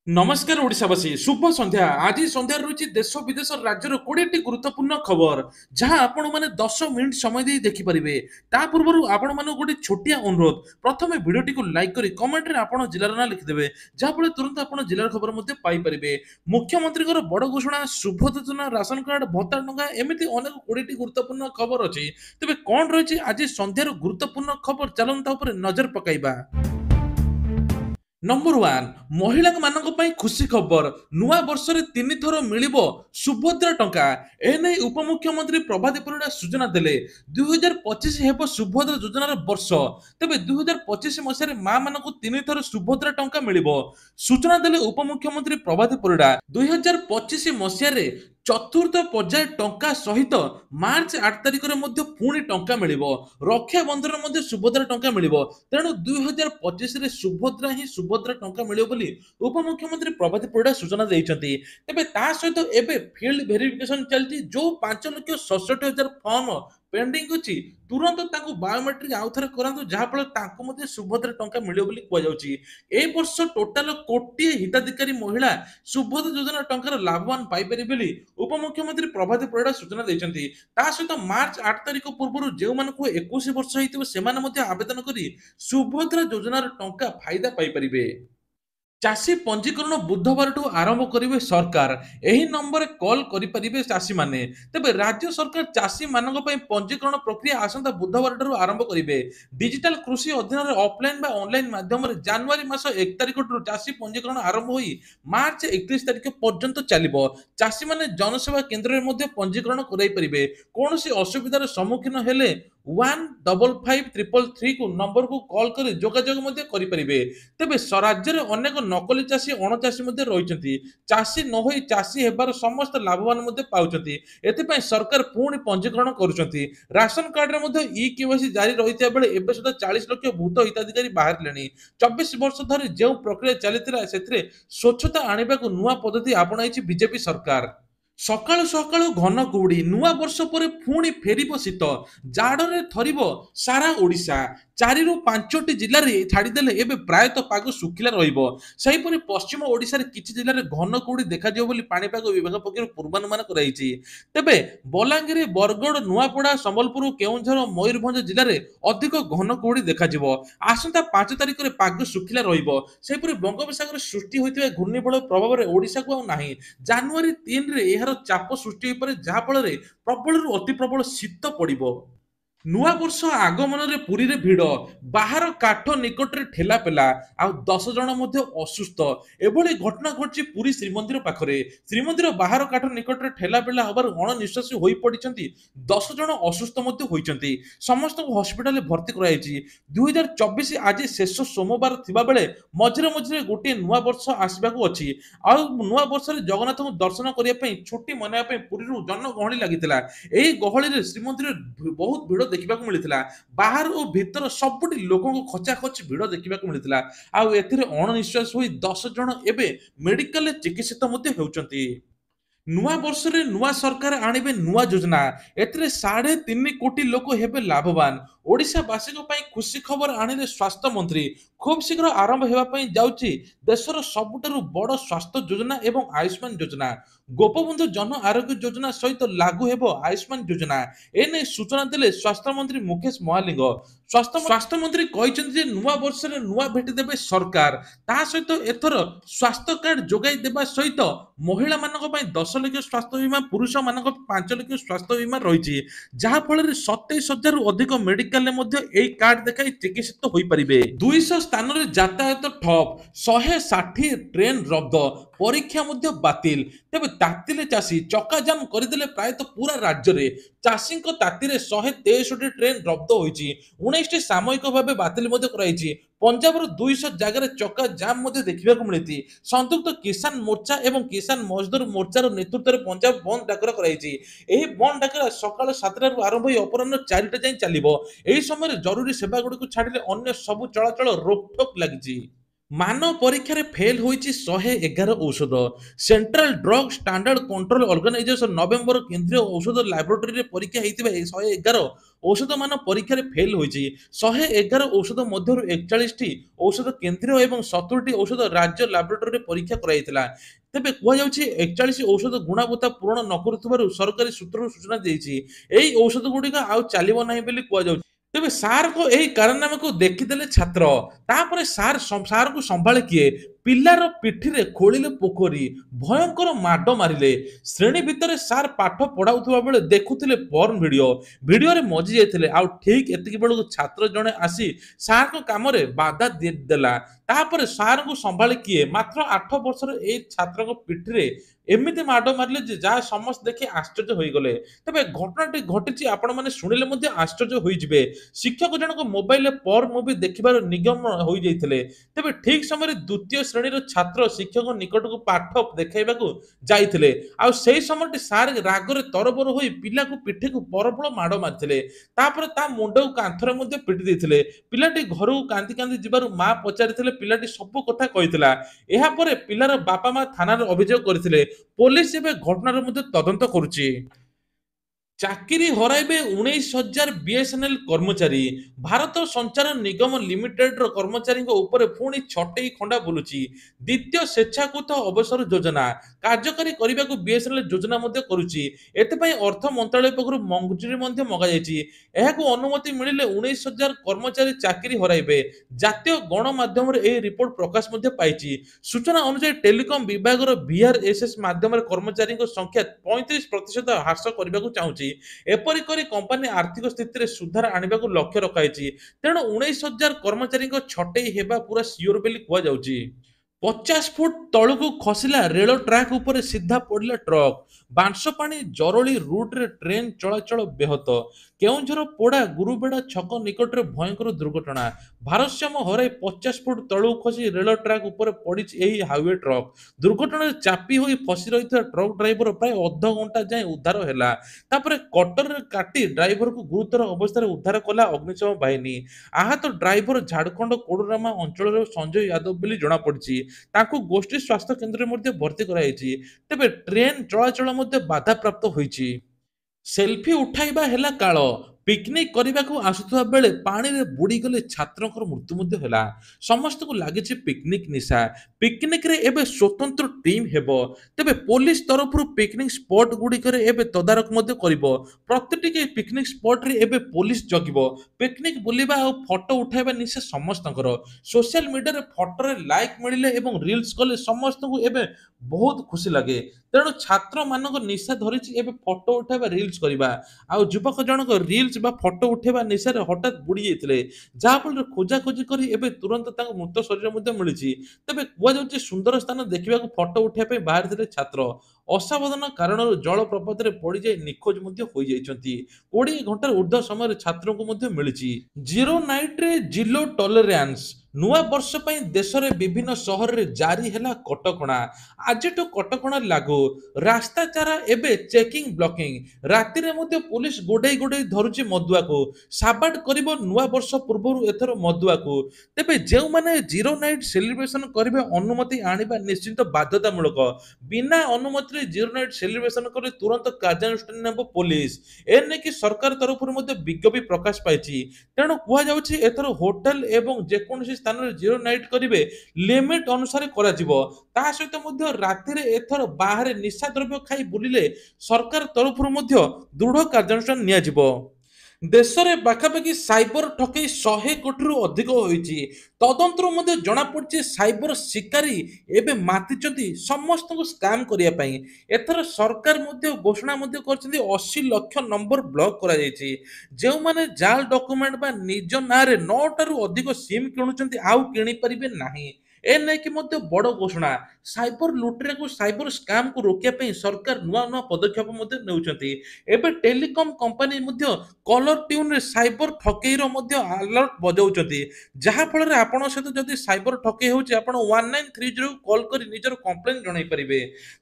नमस्कार ओडिशावासी शुभ संध्या आज संध्या रही देश विदेश राज्यर 20टी गुरुत्वपूर्ण खबर जहां आपण माने 10 मिनिट समय दे देखिपारे ता पूर्व आपण मान गोटे छोटिया अनुरोध प्रथम भिडियोटी को लाइक करी कमेंट रे आपण जिलार ना लिखिदेवे जहाँफल तुरंत आपण जिलार खबर पाइपर मुख्यमंत्री बड़ घोषणा शुभ योजना राशन कार्ड भत्ता टंका एमती अनेक 20टी गुरुत्वपूर्ण खबर अच्छी तेज कौन रही आज संध्यार गुरुत्वपूर्ण खबर चलता नजर पकाइबा। नंबर 1 महिला मानक पई खुशी खबर नुआ वर्ष रे 3 थर मिलिबो सुभद्रा टंका एने उपमुख्यमंत्री प्रभात परिडा सूचना देले 2025 हेबो सुभद्रा योजनार वर्ष तबे 2025 मसिया रे मां मानक 3 थर सुभद्रा टंका मिलिबो सूचना देले उपमुख्यमंत्री प्रभात परिडा 2025 मसिया रे चतुर्थ पर्याय टंका सहित मार्च 8 तारिख रे मध्य पुणी टंका मिलिबो रक्षा बंधन मध्य सुभद्रा टंका मिलिबो तेणु 2025 रे सुभद्रा ही सुभद्रा टंका मिलिबो बोली उपमुख्यमंत्री प्रभात परिडा सूचना देइछंती एबे ता सहित एबे फील्ड वेरिफिकेशन चलती जो 5,67,000 फॉर्म पेंडिंग अछि तुरंत ताको बायोमेट्रिक आउ थरे करंतु जहा फल ताको मध्ये सुभद्रा टंका मिलियो बोली कोआ जाउची ए वर्ष टोटल कोटी हिताधिकारी महिला सुभद्रा योजना टंकार लाभवान पाई परि बोली उपमुख्यमंत्री प्रभात परिडा सूचना देइछंती ता सहित मार्च 8 तारिख पूर्व जो मानको 21 वर्ष हेतिबो सेमान मध्ये आवेदन करी सुभद्रा योजनार टंका फायदा पाई परिबे। चाषी पंजीकरण बुधवार आरंभ करेंगे सरकार यही नंबर कॉल करें चाषी माने तेबे राज्य सरकार चाषी मानक पंजीकरण प्रक्रिया आसंता बुधवार आरंभ करेंगे डिजिटल कृषि अधीन ऑफलाइन बा ऑनलाइन माध्यम जनवरी मास 1 तारिख चाषी पंजीकरण आरंभ हो मार्च 31 तारिख पर्यंत चलो चाषी माने जनसेवा केन्द्र में पंजीकरण कराई कौन सी असुविधार सम्मुखीन हेले 155333 को नंबर को कॉल कर जोगाजोग करें तेबे राज्य में अनेक नकली चाषी अणचाषी रही चाषी न होई चाषी हेबार समस्त लाभवान पाउछंती एथिपाई सरकार पुणी पंजीकरण करुछंती राशन कार्ड रे ई केवाईसी जारी रही बेले एबे सुधा 40 लाख भूत हिताधिकारी बाहरलेनी 24 वर्ष धरी जो प्रक्रिया चलीथिला सेथिरे स्वच्छता आनिबा को नुआ पद्धति आपणाइछि बीजेपी सरकार। सकाळु सकाळु घन कुहुडी नुआ वर्ष पर पुणी फेरिब शीत जाड़े थरिब सारा ओडिशा 4 ରୁ 5ଟି ଜିଲ୍ଲାରେ ଛାଡ଼ିଦେଲେ ଏବେ ପ୍ରାୟତଃ ପାଗ ଶୁଖିଲା ରହିବ ସେହିପରି ପଶ୍ଚିମ ଓଡ଼ିଶାରେ କିଛି ଜିଲ୍ଲାରେ ଘନ କୁହୁଡ଼ି ଦେଖାଯିବ ବୋଲି ପାଣିପାଗ ବିଭାଗ ପକ୍ଷରୁ ପୂର୍ବାନୁମାନ କରାଯାଇଛି ତେବେ ବଲାଙ୍ଗୀର ବରଗଡ଼ ନୂଆପଡ଼ା ସମ୍ବଲପୁର କେଉଁଝର ମୟୂରଭଞ୍ଜ ଜିଲ୍ଲାରେ ଅଧିକ ଘନ କୁହୁଡ଼ି ଦେଖାଯିବ ଆସନ୍ତା 5 ତାରିଖରେ ପାଗ ଶୁଖିଲା ରହିବ ସେହିପରି ବଙ୍ଗୋପସାଗରରେ ସୃଷ୍ଟି ହୋଇଥିବା ଘୂର୍ଣ୍ଣିବଳୟ ପ୍ରଭାବରେ ଓଡ଼ିଶାକୁ ଆଉ ନାହିଁ ଜାନୁଆରୀ 3 ରେ ଏହାର ଚାପ ସୃଷ୍ଟି ହୋଇପାରେ ଯାହା ଫଳରେ ପ୍ରବଳରୁ ଅତି ପ୍ରବଳ ଶୀତ ପଡ଼ିବ। नुआ वर्ष आगमन रे पुरी रे भिड़ बाहर काठ निकट रे ठेला पेला आ 10 जन मध्य असुस्थ एभली घटना घटची पुरी श्रीमंदिर पाखरे श्रीमंदिर बाहर काठ निकट रे ठेला पेला हबार अणनिश्वासी होई पडिचंती 10 जन असुस्थ मध्य होइचंती समस्त को हॉस्पिटल भर्ती कराइछि 2024 आज शेष सोमवार थिबा बेले मझरे मझरे गोटे नुआ वर्ष आसीबा को अछि आ नुआ वर्ष रे जगन्नाथ को दर्शन करिया पई छुट्टी मनाया पई पुरी रु जन गहली लागितला एही गहली रे श्रीमंदिर बहुत भिड़ देखा मिलता बाहर और भीतर सबुटी लोक खचाखच भिड़ देखा मिलता आउ एथिरे अणनिश्वास होई 10 जन एबे मेडिकल चिकित्सित होउचंती। नुआ वर्ष रे नुआ सरकार आनिबे नुआ योजना एथिरे 3.5 कोटी लोक हेबे लाभवान ओडिशावासी खुशी खबर आनिले स्वास्थ्य मंत्री खूब शीघ्र आरंभ हेबा पई जाउची देशर सबुठारु बड़ स्वास्थ्य योजना एवं आयुष्मान योजना गोपबंधु जन आरोग्य योजना सहित लागू हेबो आयुष्मान योजना एने सूचना देले स्वास्थ्य मंत्री मुकेश महालिंग स्वास्थ्य मंत्री कहिसेंती जे नुआ वर्ष रे नुआ भेटी देबे सरकार ता सहित एथर स्वास्थ्य कार्ड जोगाई देबा सहित महिला मानक पई 10 लाख स्वास्थ्य बीमा पुरुष मानक 5 लाख स्वास्थ्य बीमा रहिछि जहा फल रे 27,000 रु अधिक मेडिकल एई कार्ड देखाई चिकित्सित होई परिबे 200 स्थान रे यातायात ठप 160 ट्रेन रद्द परीक्षा मध्य बातिल तेबे तातिले चाषी चकाजाम करदेले प्रायतः पूरा राज्य रे चाषी ताती 163 ट्रेन रद्द होइछि 19टी सामयिक भाव बातिल मध्य कराइछि पंजाब 200 जगह चक्का जाम मध्य देखा मिली संयुक्त किसान मोर्चा एवं किसान मजदूर मोर्चार नेतृत्व में पंजाब बंद डाकरा बंद डाकरा सकाल 7 आरंभ हो अपराह 4टा जाए चलो यही समय जरूरी सेवा गुड़ी छाड़े अन्य सबू चलाचल रोकठोक लगी। ମାନ ପରୀକ୍ଷାରେ ଫେଲ୍ ହୋଇଛି 111 ଔଷଧ। Central drug standard control organisation November କେନ୍ଦ୍ରୀୟ ଔଷଧ ଲାବୋରେଟୋରୀରେ ପରୀକ୍ଷା ହେଇଥିବା ଏହି 111 ଔଷଧ ମାନ ପରୀକ୍ଷାରେ ଫେଲ୍ ହୋଇଛି। 111 ଔଷଧ ମଧ୍ୟରୁ 41ଟି ଔଷଧ କେନ୍ଦ୍ରୀୟ ଏବଂ 70ଟି ଔଷଧ ରାଜ୍ୟ ଲାବୋରେଟୋରୀରେ ପରୀକ୍ଷା କରାଯାଇଥିଲା। ତେବେ କୁହାଯାଉଛି 41 ଔଷଧ ଗୁଣବତ୍ତା ପୂରଣ ନ କରୁଥିବାରୁ ସରକାରୀ ସୂତ୍ରରୁ ସୂଚନା ଦେଇଛି ଏହି ଔଷଧ ଗୁଡ଼ିକ ଆଉ ଚାଲିବ ନାହିଁ ବୋଲି କୁହାଯାଉଛି। ତେବେ ସାରଙ୍କ ଏହି କାରନାମାକୁ ଦେଖିଦେଲେ ଛାତ୍ର, ତାପରେ ସାରଙ୍କୁ ସମ୍ଭାଳେ କିଏ? ପିଲାର ପିଠିରେ ଖୋଳିଲେ ପୋଖରୀ, ଭୟଙ୍କର ମାଡ ମାରିଲେ। ଶ୍ରେଣୀ ଭିତରେ ସାର ପାଠ ପଢାଉଥିବା ବେଳେ ଦେଖୁଥିଲେ ପର୍ନ ଭିଡିଓ, ଭିଡିଓରେ ମଜି ଯାଇଥିଲେ। ଆଉ ଠିକ ଏତିକି ବେଳକୁ ଛାତ୍ର ଜଣେ ଆସି ସାରଙ୍କ କାମରେ ବାଧା ଦେଲା। ତାପରେ ସାରଙ୍କୁ ସମ୍ଭାଳେ କିଏ? ମାତ୍ର 8 ବର୍ଷର ଏଇ ଛାତ୍ରଙ୍କ ପିଠିରେ ଏମିତି ମାଡ ମାରିଲେ ଯେ ଯାହା ସମସ୍ତେ ଦେଖି ଆଶ୍ଚର୍ଯ୍ୟ ହୋଇଗଲେ। ତେବେ ଘଟଣାଟି ଘଟିଛି ଆପଣମାନେ ଶୁଣିଲେ ମଧ୍ୟ ଆଶ୍ଚର୍ଯ୍ୟ ହୋଇଯିବେ। ଶିକ୍ଷକ ଜଣକ ମୋବାଇଲରେ ପର୍ନ ମୁଭି ଦେଖିବାର ନିଗମ ହୋଇଯାଇଥିଲେ। ତେବେ ଠିକ ସମୟରେ ଦ୍ୱିତୀୟ ଶ୍ରେଣୀର ଛାତ୍ର ଶିକ୍ଷକ ନିକଟକୁ ପାଠ ଦେଖାଇବାକୁ ଯାଇଥିଲେ। ଆଉ ସେହି ସମୟଟି ସାର ରାଗରେ ତରବର ହୋଇ ପିଲାକୁ ପିଠିକୁ ପ୍ରବଳ ମାଡ ମାରିଥିଲେ। ତାପରେ ତା ମୁଣ୍ଡକୁ କାନ୍ଥରେ ମଧ୍ୟ ପିଟି ଦେଇଥିଲେ। ପିଲାଟି ଘରକୁ କାନ୍ଦି କାନ୍ଦି ଯିବାରୁ ମା ପଚାରିଥିଲେ, ପିଲାଟି ସବୁ କଥା କହିଥିଲା। ଏହାପରେ ପିଲାର ବାପା ମା ଥାନାରେ ଅଭିଯୋଗ କରିଥିଲେ। ପୋଲିସ ଏବେ ଘଟଣାର ମଧ୍ୟ ତଦନ୍ତ କରୁଛି। ଚାକିରି ହରାଇବେ 19,000 ବିଏସ୍ଏନ୍ଏଲ୍ କର୍ମଚାରୀ। ଭାରତ ସଞ୍ଚାର ନିଗମ ଲିମିଟେଡର କର୍ମଚାରୀଙ୍କ ଉପରେ ପୁଣି ଛଟେଇ ଖଣ୍ଡା ବୁଲୁଛି। ଦ୍ୱିତୀୟ ସ୍ୱେଚ୍ଛାକୃତ ଅବସର ଯୋଜନା କାର୍ଯ୍ୟକାରୀ କରିବାକୁ ବିଏସ୍ଏନ୍ଏଲ୍ ଯୋଜନା ମଧ୍ୟ କରୁଛି। ଏଥିପାଇଁ ଅର୍ଥ ମନ୍ତ୍ରାଳୟ ପାଖରୁ ମଞ୍ଜୁରୀ ମଧ୍ୟ ମଗାଯାଇଛି। ଏହାକୁ ଅନୁମତି ମିଳିଲେ 19,000 କର୍ମଚାରୀ ଚାକିରି ହରାଇବେ। ଜାତୀୟ ଗଣମାଧ୍ୟମରେ ଏହି ରିପୋର୍ଟ ପ୍ରକାଶ ମଧ୍ୟ ପାଇଛି। ସୂଚନା ଅନୁଯାୟୀ ଟେଲିକମ ବିଭାଗର ଭିଆର୍ଏସ୍ଏସ୍ ମାଧ୍ୟମରେ କର୍ମଚାରୀଙ୍କ ସଂଖ୍ୟା 35% ହ୍ରାସ କରିବାକୁ ଚାହୁଁଛି। ଏପରି କରି କମ୍ପାନୀ ଆର୍ଥିକ ସ୍ଥିତିରେ ସୁଧାର ଆଣିବାକୁ ଲକ୍ଷ୍ୟ ରଖାଯାଇଛି। ତେଣୁ 19,000 କର୍ମଚାରୀଙ୍କ ଛଟେଇ ହେବା ପୁରା ସିଓର ବୋଲି କୁହାଯାଉଛି। 50 ଫୁଟ ତଳକୁ ଖସିଲା ରେଳ ଟ୍ରାକ୍ ଉପରେ ସିଧା ପଡ଼ିଲା ଟ୍ରକ୍। ବାଂଶପାଣି ଜରଳି ରୁଟ୍ରେ ଟ୍ରେନ୍ ଚଳାଚଳ ବ୍ୟାହତ। କେଉଁଝର ପୋଡ଼ା ଗୁରୁବେଡ଼ା ଛକ ନିକଟରେ ଭୟଙ୍କର ଦୁର୍ଘଟଣା। ଭାରସାମ୍ୟ ହରାଇ 50 ଫୁଟ ତଳକୁ ଖସି ରେଳ ଟ୍ରାକ୍ ଉପରେ ପଡ଼ିଛି ଏହି ହାଇୱେ ଟ୍ରକ୍। ଦୁର୍ଘଟଣାରେ ଚାପି ହୋଇ ଫସି ରହିଥିବା ଟ୍ରକ୍ ଡ୍ରାଇଭର ପ୍ରାୟ ଅଧଘଣ୍ଟା ଯାଏଁ ଉଦ୍ଧାର ହେଲା। ତାପରେ କଟରରେ କାଟି ଡ୍ରାଇଭରକୁ ଗୁରୁତର ଅବସ୍ଥାରେ ଉଦ୍ଧାର କଲା ଅଗ୍ନିଶମ ବାହିନୀ। ଆହତ ଡ୍ରାଇଭର ଝାଡ଼ଖଣ୍ଡ କୋଡରମା ଅଞ୍ଚଳର ସଞ୍ଜୟ ଯାଦବ ବୋଲି ଜଣାପଡ଼ିଛି। ତାଙ୍କୁ ଗୋଷ୍ଠୀ ସ୍ୱାସ୍ଥ୍ୟ କେନ୍ଦ୍ରରେ ମଧ୍ୟ ଭର୍ତ୍ତି କରାଯାଇଛି। ତେବେ ଟ୍ରେନ୍ ଚଳାଚଳ ମଧ୍ୟ ବାଧାପ୍ରାପ୍ତ ହୋଇଛି। ସେଲ୍ଫି ଉଠାଇବା ହେଲା କାଳ। ପିକନିକ କରିବାକୁ ଆସୁଥିବା ବେଳେ ପାଣିରେ ବୁଡ଼ିଗଲେ ଛାତ୍ରଙ୍କର ମୃତ୍ୟୁ ମଧ୍ୟ ହେଲା। ସମସ୍ତଙ୍କୁ ଲାଗିଛି ପିକନିକ ନିଶା। ପିକନିକରେ ଏବେ ସ୍ୱତନ୍ତ୍ର ଟିମ୍ ହେବ। ତେବେ ପୋଲିସ ତରଫରୁ ପିକନିକ ସ୍ପଟ ଗୁଡ଼ିକରେ ଏବେ ତଦାରଖ ମଧ୍ୟ କରିବ। ପ୍ରତିଟି ପିକନିକ ସ୍ପଟରେ ଏବେ ପୋଲିସ ଜଗିବ। ପିକନିକ ବୁଲିବା ଆଉ ଫଟୋ ଉଠାଇବା ନିଶା ସମସ୍ତଙ୍କର। ସୋସିଆଲ ମିଡ଼ିଆରେ ଫଟୋରେ ଲାଇକ୍ ମିଳିଲେ ଏବଂ ରିଲ୍ସ କଲେ ସମସ୍ତଙ୍କୁ ଏବେ ବହୁତ ଖୁସି ଲାଗେ। ତେଣୁ ଛାତ୍ରମାନଙ୍କ ନିଶା ଧରିଛି ଏବେ ଫଟୋ ଉଠାଇବା, ରିଲ୍ସ କରିବା। ଆଉ ଯୁବକ ଜଣକ ରିଲ୍ସ ବା ଫଟୋ ଉଠାଇବା ନିଶାରେ ହଠାତ୍ ବୁଡ଼ି ଯାଇଥିଲେ। ଯାହାଫଳରେ ଖୋଜାଖୋଜି କରି ଏବେ ତୁରନ୍ତ ତାଙ୍କ ମୃତ ଶରୀର ମଧ୍ୟ ମିଳିଛି। ତେବେ କୁହାଯାଉଛି ସୁନ୍ଦର ସ୍ଥାନ ଦେଖିବାକୁ ଫଟୋ ଉଠାଇବା ପାଇଁ ବାହାରିଥିଲେ ଛାତ୍ର। ଅସାବଧାନ କାରଣରୁ ଜଳପ୍ରପାତରେ ପଡ଼ିଯାଇ ନିଖୋଜ ମଧ୍ୟ ହୋଇଯାଇଛନ୍ତି। 20 ଘଣ୍ଟାର ଉର୍ଦ୍ଧ୍ୱ ସମୟରେ ଛାତ୍ରଙ୍କୁ ମଧ୍ୟ ମିଳିଛି। ଜିରୋ ନାଇଟ୍ରେ ଜିରୋ ଟଲରାନ୍ସ। ନୂଆ ବର୍ଷ ପାଇଁ ଦେଶରେ ବିଭିନ୍ନ ସହରରେ ଜାରି ହେଲା କଟକଣା। ଆଜିଠୁ କଟକଣା ଲାଗୁ। ରାସ୍ତା ଚାରା ଏବେ ଚେକିଂ ବ୍ଲକିଂ। ରାତିରେ ମଧ୍ୟ ପୁଲିସ ଗୋଡେଇ ଗୋଡେଇ ଧରୁଛି ମଦୁଆକୁ। ସାବାଟ କରିବ ନୂଆ ବର୍ଷ ପୂର୍ବରୁ ଏଥର ମଦୁଆକୁ। ତେବେ ଯେଉଁମାନେ ଜିରୋ ନାଇଟ୍ ସେଲିବ୍ରେସନ କରିବେ ଅନୁମତି ଆଣିବା ନିଶ୍ଚିତ ବାଧ୍ୟତାମୂଳକ। ବିନା ଅନୁମତିରେ ଜିରୋ ନାଇଟ୍ ସେଲିବ୍ରେସନ କଲେ ତୁରନ୍ତ କାର୍ଯ୍ୟାନୁଷ୍ଠାନ ନେବ ପୋଲିସ। ଏନେଇକି ସରକାର ତରଫରୁ ମଧ୍ୟ ବିଜ୍ଞପ୍ତି ପ୍ରକାଶ ପାଇଛି। ତେଣୁ କୁହାଯାଉଛି ଏଥର ହୋଟେଲ ଏବଂ ଯେକୌଣସି ସ୍ଥାନରେ ଜିରୋ ନାଇଟ୍ କରିବେ ଲିମିଟ ଅନୁସାରେ କରାଯିବ। ତା ସହିତ ମଧ୍ୟ ରାତିରେ ଏଥର ବାହାରେ ନିଶା ଦ୍ରବ୍ୟ ଖାଇ ବୁଲିଲେ ସରକାର ତରଫରୁ ମଧ୍ୟ ଦୃଢ କାର୍ଯ୍ୟାନୁଷ୍ଠାନ ନିଆଯିବ। ଦେଶରେ ପାଖାପାଖି ସାଇବର ଠକେଇ 100 କୋଟିରୁ ଅଧିକ ହୋଇଛି। ତଦନ୍ତରୁ ମଧ୍ୟ ଜଣାପଡ଼ିଛି ସାଇବର ଶିକାରୀ ଏବେ ମାତିଛନ୍ତି ସମସ୍ତଙ୍କୁ ସ୍କାମ କରିବା ପାଇଁ। ଏଥର ସରକାର ମଧ୍ୟ ଘୋଷଣା ମଧ୍ୟ କରିଛନ୍ତି 80 ଲକ୍ଷ ନମ୍ବର ବ୍ଲକ କରାଯାଇଛି। ଯେଉଁମାନେ ଜାଲ ଡକୁମେଣ୍ଟ ବା ନିଜ ନାଁରେ 9ଟାରୁ ଅଧିକ ସିମ୍ କିଣୁଛନ୍ତି ଆଉ କିଣିପାରିବେ ନାହିଁ। ଏ ନେଇକି ମଧ୍ୟ ବଡ଼ ଘୋଷଣା। ସାଇବର ଲୁଟେରାକୁ ସାଇବର ସ୍କାମକୁ ରୋକିବା ପାଇଁ ସରକାର ନୂଆ ନୂଆ ପଦକ୍ଷେପ ମଧ୍ୟ ନେଉଛନ୍ତି। ଏବେ ଟେଲିକମ କମ୍ପାନୀ ମଧ୍ୟ କଲର ଟ୍ୟୁନରେ ସାଇବର ଠକେଇର ମଧ୍ୟ ଆଲର୍ଟ ବଜାଉଛନ୍ତି। ଯାହାଫଳରେ ଆପଣଙ୍କ ସହିତ ଯଦି ସାଇବର ଠକେଇ ହେଉଛି ଆପଣ 1930 କଲ୍ କରି ନିଜର କମ୍ପ୍ଲେନ୍ ଜଣାଇ ପାରିବେ।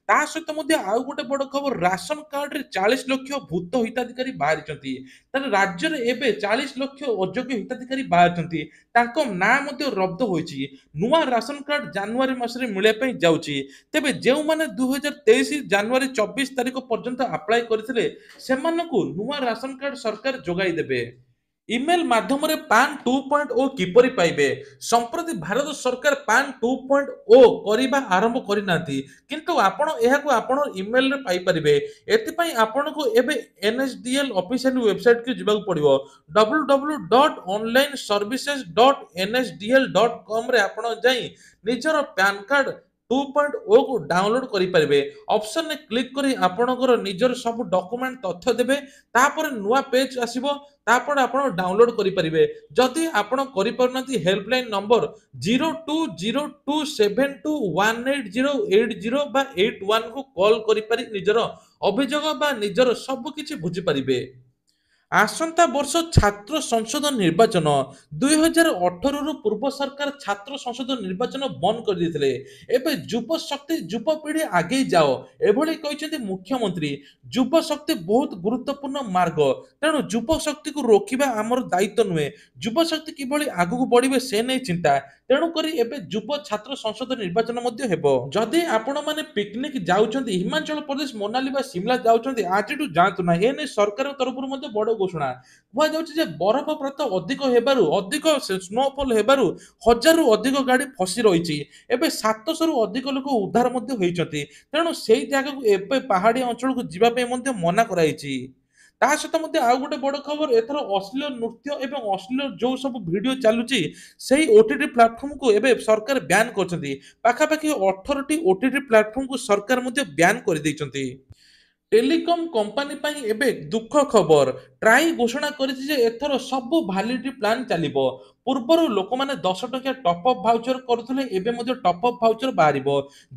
ତା ସହିତ ମଧ୍ୟ ଆଉ ଗୋଟେ ବଡ଼ ଖବର, ରାସନ କାର୍ଡରେ 40 ଲକ୍ଷ ଭୂତ ହିତାଧିକାରୀ ବାହାରିଛନ୍ତି। ତାହେଲେ ରାଜ୍ୟରେ ଏବେ 40 ଲକ୍ଷ ଅଯୋଗ୍ୟ ହିତାଧିକାରୀ ବାହାରିଛନ୍ତି। ତାଙ୍କ ନାଁ ମଧ୍ୟ ରବ୍ଦ ହୋଇଛି। ନୂଆ ରାସନ ରାସନ କାର୍ଡ ଜାନୁଆରୀ ମାସରେ ମିଳିବା ପାଇଁ ଯାଉଛି। ତେବେ ଯେଉଁମାନେ 2023 ଜାନୁଆରୀ 24 ତାରିଖ ପର୍ଯ୍ୟନ୍ତ ଆପ୍ଲାଏ କରିଥିଲେ ସେମାନଙ୍କୁ ନୂଆ ରାସନ କାର୍ଡ ସରକାର ଯୋଗାଇ ଦେବେ। ଇମେଲ ମାଧ୍ୟମରେ ପାନ୍ 2.0 କିପରି ପାଇବେ? ସମ୍ପ୍ରତି ଭାରତ ସରକାର ପାନ୍ 2.0 କରିବା ଆରମ୍ଭ କରିନାହାନ୍ତି, କିନ୍ତୁ ଆପଣ ଏହାକୁ ଆପଣ ଇମେଲରେ ପାଇପାରିବେ। ଏଥିପାଇଁ ଆପଣଙ୍କୁ ଏବେ NSDL ଅଫିସିଆଲ ୱେବସାଇଟକୁ ଯିବାକୁ ପଡ଼ିବ। www.onlineservices.nsdl.com ରେ ଆପଣ ଯାଇ ନିଜର ପ୍ୟାନ୍ କାର୍ଡ 2.0 କୁ ଡାଉନଲୋଡ କରିପାରିବେ। ଅପସନରେ କ୍ଲିକ୍ କରି ଆପଣଙ୍କର ନିଜର ସବୁ ଡକୁମେଣ୍ଟ ତଥ୍ୟ ଦେବେ। ତାପରେ ନୂଆ ପେଜ ଆସିବ। ତାପରେ ଆପଣ ଡାଉନଲୋଡ କରିପାରିବେ। ଯଦି ଆପଣ କରିପାରୁନାହାନ୍ତି ହେଲ୍ପଲାଇନ୍ ନମ୍ବର 020272188080 ବା 81 କୁ କଲ୍ କରିପାରି ନିଜର ଅଭିଯୋଗ ବା ନିଜର ସବୁ କିଛି ବୁଝିପାରିବେ। ଆସନ୍ତା ବର୍ଷ ଛାତ୍ର ସଂସଦ ନିର୍ବାଚନ 2018ରୁ ପୂର୍ବ ସରକାର ଛାତ୍ର ସଂସଦ ନିର୍ବାଚନ ବନ୍ଦ କରିଦେଇଥିଲେ। ଏବେ ଯୁବ ଶକ୍ତି ଯୁବପିଢ଼ି ଆଗେଇ ଯାଅ ଏଭଳି କହିଛନ୍ତି ମୁଖ୍ୟମନ୍ତ୍ରୀ। ଯୁବ ଶକ୍ତି ବହୁତ ଗୁରୁତ୍ୱପୂର୍ଣ୍ଣ ମାର୍ଗ, ତେଣୁ ଯୁବ ଶକ୍ତିକୁ ରୋକିବା ଆମର ଦାୟିତ୍ୱ ନୁହେଁ। ଯୁବ ଶକ୍ତି କିଭଳି ଆଗକୁ ବଢିବେ ସେ ନେଇ ଚିନ୍ତା। ତେଣୁକରି ଏବେ ଯୁବ ଛାତ୍ର ସଂସଦ ନିର୍ବାଚନ ମଧ୍ୟ ହେବ। ଯଦି ଆପଣମାନେ ପିକନିକ ଯାଉଛନ୍ତି, ହିମାଚଳ ପ୍ରଦେଶ ମୋନାଲି ବା ସିମଲା ଯାଉଛନ୍ତି, ଆଜିଠୁ ଯାଆନ୍ତୁ ନାହିଁ। ଏ ନେଇ ସରକାରଙ୍କ ତରଫରୁ ମଧ୍ୟ ବଡ଼ ଘୋଷଣା କୁହାଯାଉଛି ଯେ ବରଫପାତ ଅଧିକ ହେବାରୁ ଅଧିକ ସ୍ନୋଫଲ ହେବାରୁ 1000ରୁ ଅଧିକ ଗାଡ଼ି ଫସି ରହିଛି। ଏବେ 700ରୁ ଅଧିକ ଲୋକ ଉଦ୍ଧାର ମଧ୍ୟ ହୋଇଛନ୍ତି। ତେଣୁ ସେଇ ଜାଗାକୁ ଏବେ ପାହାଡ଼ିଆ ଅଞ୍ଚଳକୁ ଯିବା ପାଇଁ ମଧ୍ୟ ମନା କରାଯାଇଛି। ତା ସହିତ ମଧ୍ୟ ଆଉ ଗୋଟେ ବଡ଼ ଖବର, ଏଥର ଅଶ୍ଳୀଳ ନୃତ୍ୟ ଏବଂ ଅଶ୍ଳୀଳ ଯୋଉ ସବୁ ଭିଡ଼ିଓ ଚାଲୁଛି ସେଇ OTT ପ୍ଲାଟଫର୍ମକୁ ଏବେ ସରକାର ବ୍ୟାନ୍ କରିଛନ୍ତି। ପାଖାପାଖି 18ଟି OTT ପ୍ଲାଟଫର୍ମକୁ ସରକାର ମଧ୍ୟ ବ୍ୟାନ୍ କରିଦେଇଛନ୍ତି। ଟେଲିକମ କମ୍ପାନୀ ପାଇଁ ଏବେ ଦୁଃଖ ଖବର। ଟ୍ରାଇ ଘୋଷଣା କରିଛି ଯେ ଏଥର ସବୁ ଭ୍ୟାଲିଡିଟି ପ୍ଲାନ୍ ଚାଲିବ। ପୂର୍ବରୁ ଲୋକମାନେ 10 ଟଙ୍କିଆ ଟପ୍ ଅପ୍ ଭାଉଚର କରୁଥିଲେ, ଏବେ ମଧ୍ୟ ଟପ୍ ଅପ୍ ଭାଉଚର ବାହାରିବ।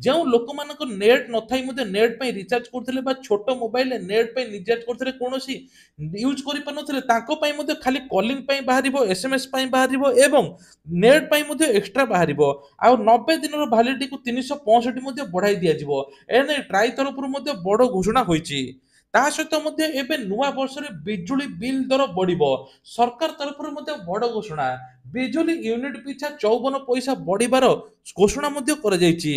ଯେଉଁ ଲୋକମାନଙ୍କ ନେଟ୍ ନଥାଇ ମଧ୍ୟ ନେଟ୍ ପାଇଁ ରିଚାର୍ଜ କରୁଥିଲେ ବା ଛୋଟ ମୋବାଇଲରେ ନେଟ୍ ପାଇଁ ରିଚାର୍ଜ କରୁଥିଲେ, କୌଣସି ୟୁଜ୍ କରିପାରୁନଥିଲେ, ତାଙ୍କ ପାଇଁ ମଧ୍ୟ ଖାଲି କଲିଂ ପାଇଁ ବାହାରିବ, SMS ପାଇଁ ବାହାରିବ ଏବଂ ନେଟ୍ ପାଇଁ ମଧ୍ୟ ଏକ୍ସଟ୍ରା ବାହାରିବ। ଆଉ 90 ଦିନର ଭ୍ୟାଲିଡିଟିକୁ 365 ମଧ୍ୟ ବଢ଼ାଇ ଦିଆଯିବ। ଏନେଇ ଟ୍ରାଇ ତରଫରୁ ମଧ୍ୟ ବଡ଼ ଘୋଷଣା ହୋଇଛି। ତା ସହିତ ମଧ୍ୟ ଏବେ ନୂଆ ବର୍ଷରେ ବିଜୁଳି ବିଲ୍ ଦର ବଢ଼ିବ। ସରକାର ତରଫରୁ ମଧ୍ୟ ବଡ଼ ଘୋଷଣା। ବିଜୁଳି ୟୁନିଟ୍ ପିଛା 54 ପଇସା ବଢ଼ିବାର ଘୋଷଣା ମଧ୍ୟ କରାଯାଇଛି।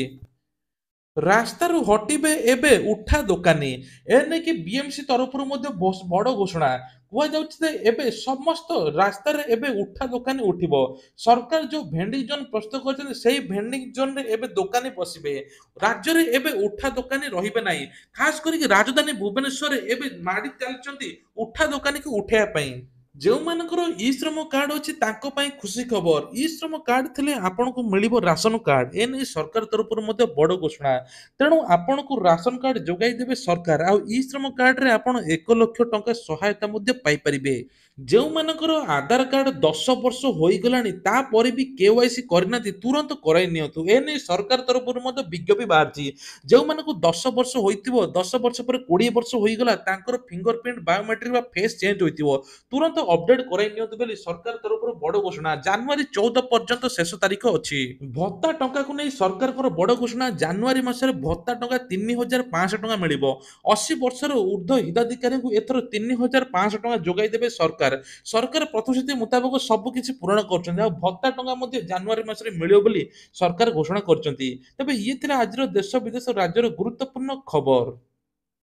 ରାସ୍ତାରୁ ହଟିବେ ଏବେ ଉଠା ଦୋକାନୀ। ଏ ନେଇକି BMC ତରଫରୁ ମଧ୍ୟ ବଡ଼ ଘୋଷଣା। କୁହାଯାଉଛି ଯେ ଏବେ ସମସ୍ତ ରାସ୍ତାରେ ଏବେ ଉଠା ଦୋକାନୀ ଉଠିବ। ସରକାର ଯୋଉ ଭେଣ୍ଡିଂ ଜୋନ୍ ପ୍ରସ୍ତୁତ କରିଛନ୍ତି ସେଇ ଭେଣ୍ଡିଂ ଜୋନରେ ଏବେ ଦୋକାନୀ ବସିବେ। ରାଜ୍ୟରେ ଏବେ ଉଠା ଦୋକାନୀ ରହିବେ ନାହିଁ। ଖାସ କରିକି ରାଜଧାନୀ ଭୁବନେଶ୍ୱରରେ ଏବେ ମାଡ଼ି ଚାଲିଛନ୍ତି ଉଠା ଦୋକାନୀକୁ ଉଠେଇବା ପାଇଁ। ଯେଉଁମାନଙ୍କର ଇ ଶ୍ରମ କାର୍ଡ ଅଛି ତାଙ୍କ ପାଇଁ ଖୁସି ଖବର। ଇ ଶ୍ରମ କାର୍ଡ ଥିଲେ ଆପଣଙ୍କୁ ମିଳିବ ରାସନ କାର୍ଡ। ଏ ନେଇ ସରକାର ତରଫରୁ ମଧ୍ୟ ବଡ଼ ଘୋଷଣା। ତେଣୁ ଆପଣଙ୍କୁ ରାସନ କାର୍ଡ ଯୋଗାଇ ଦେବେ ସରକାର। ଆଉ ଇ ଶ୍ରମ କାର୍ଡରେ ଆପଣ 1 ଲକ୍ଷ ଟଙ୍କା ସହାୟତା ମଧ୍ୟ ପାଇପାରିବେ। ଯେଉଁମାନଙ୍କର ଆଧାର କାର୍ଡ 10 ବର୍ଷ ହୋଇଗଲାଣି ତାପରେ ବି KYC କରିନାହାନ୍ତି, ତୁରନ୍ତ କରାଇ ନିଅନ୍ତୁ। ଏ ନେଇ ସରକାର ତରଫରୁ ମଧ୍ୟ ବିଜ୍ଞପ୍ତି ବାହାରିଛି। ଯେଉଁମାନଙ୍କୁ 10 ବର୍ଷ ହୋଇଥିବ, 10 ବର୍ଷ ପରେ 20 ବର୍ଷ ହୋଇଗଲା, ତାଙ୍କର ଫିଙ୍ଗର ପ୍ରିଣ୍ଟ ବାୟୋମେଟ୍ରିକ ବା ଫେସ୍ ଚେଞ୍ଜ ହୋଇଥିବ, ତୁରନ୍ତ ଅପଡେଟ୍ କରାଇ ନିଅନ୍ତୁ ବୋଲି ସରକାର ତରଫରୁ ବଡ଼ ଘୋଷଣା। ଜାନୁଆରୀ 14 ପର୍ଯ୍ୟନ୍ତ ଶେଷ ତାରିଖ ଅଛି। ଭତ୍ତା ଟଙ୍କାକୁ ନେଇ ସରକାରଙ୍କର ବଡ଼ ଘୋଷଣା। ଜାନୁଆରୀ ମାସରେ ଭତ୍ତା ଟଙ୍କା 3500 ଟଙ୍କା ମିଳିବ। 80 ବର୍ଷର ଉର୍ଦ୍ଧ୍ୱ ହିତାଧିକାରୀଙ୍କୁ ଏଥର 3500 ଟଙ୍କା ଯୋଗାଇ ଦେବେ ସରକାର। ସରକାର ପ୍ରତିଶ୍ରୁତି ମୁତାବକ ସବୁ କିଛି ପୂରଣ କରୁଛନ୍ତି। ଆଉ ଭତ୍ତା ଟଙ୍କା ମଧ୍ୟ ଜାନୁଆରୀ ମାସରେ ମିଳିବ ବୋଲି ସରକାର ଘୋଷଣା କରିଛନ୍ତି। ତେବେ ଇଏ ଥିଲା ଆଜିର ଦେଶ ବିଦେଶ ରାଜ୍ୟର ଗୁରୁତ୍ୱପୂର୍ଣ୍ଣ ଖବର।